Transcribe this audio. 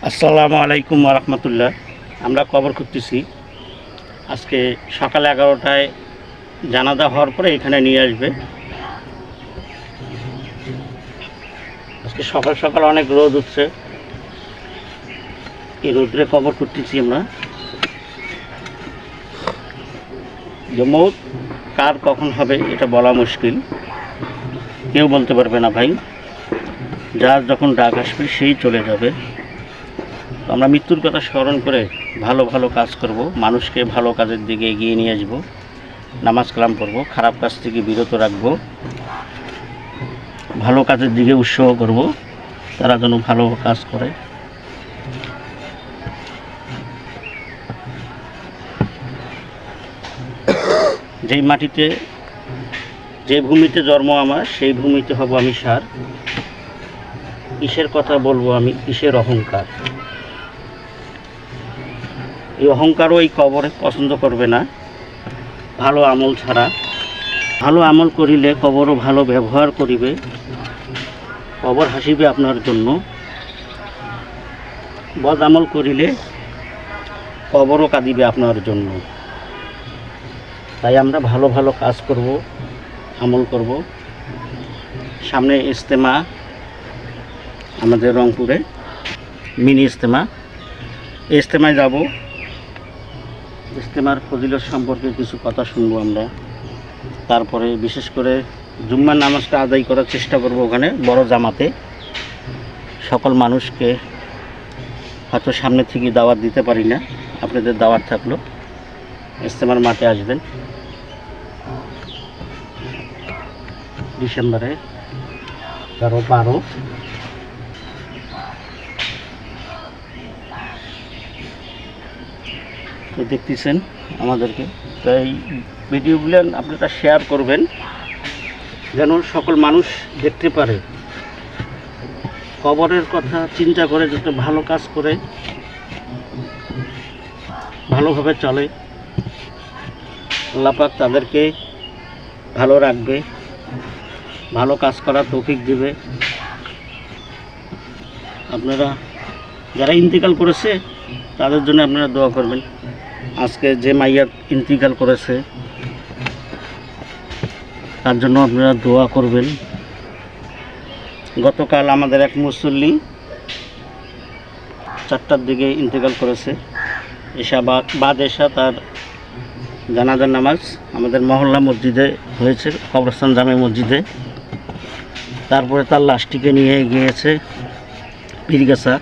আসসালামু আলাইকুম রহমতুল্লাহ। আমরা কবর করতেছি। আজকে সকাল 11টায় জানাজা হওয়ার পরে এখানে নিয়ে আসবে। আজকে সকাল সকাল অনেক রোদ উঠছে, এই রোদ্রে কবর করতেছি আমরা। যে মৌত কার কখন হবে এটা বলা মুশকিল, কেউ বলতে পারবে না ভাই। যার যখন ডাক আসবে সেই চলে যাবে। আমরা মৃত্যুর কথা স্মরণ করে ভালো ভালো কাজ করব, মানুষকে ভালো কাজের দিকে এগিয়ে নিয়ে আসবো, নামাজ কালাম পড়ব, খারাপ কাজ থেকে বিরত রাখবো, ভালো কাজের দিকে উৎসাহ করব, তারা যেন ভালো কাজ করে। যেই মাটিতে, যে ভূমিতে জন্ম আমার, সেই ভূমিতে হব আমি সার। কিসের কথা বলবো আমি, কিসের অহংকার। এই অহংকারও এই কবরে পছন্দ করবে না ভালো আমল ছাড়া। ভালো আমল করিলে কবরও ভালো ব্যবহার করিবে, কবর হাসিবে আপনার জন্য। বদ আমল করিলে কবরও কাঁদিবে আপনার জন্য। তাই আমরা ভালো ভালো কাজ করব, আমল করব। সামনে ইজতেমা আমাদের রংপুরে, মিনি ইজতেমা। ইজতেমায় যাব, ইজতেমার ফজিলত সম্পর্কে কিছু কথা শুনবো আমরা। তারপরে বিশেষ করে জুম্মার নামাজটা আদায় করার চেষ্টা করব ওখানে বড় জামাতে। সকল মানুষকে হয়তো সামনে থেকে দাওয়াত দিতে পারি না, আপনাদের দাওয়াত থাকলো, ইজতেমার মাঠে আসবেন ডিসেম্বরে 11-12। তো দেখতেছেন আমাদেরকে, তাই ভিডিওগুলো আপনারা শেয়ার করবেন যেন সকল মানুষ দেখতে পারে। কবরের কথা চিন্তা করে যাতে ভালো কাজ করে, ভালোভাবে চলে, আল্লাহ পাক তাদেরকে ভালো রাখবে, ভালো কাজ করার তৌফিক দিবে। আপনারা যারা ইন্তেকাল করেছে তাদের জন্য আপনারা দোয়া করবেন। আজকে যে মাইয়া ইন্তেকাল করেছে তার জন্য আপনারা দোয়া করবেন। গতকাল আমাদের এক মুসল্লি 4টার দিকে ইন্তেকাল করেছে। এশা তার জানাজার নামাজ আমাদের মহল্লা মসজিদে হয়েছে, কবরস্থান জামে মসজিদে। তারপরে তার লাশটিকে নিয়ে গিয়েছে পীরগাছা।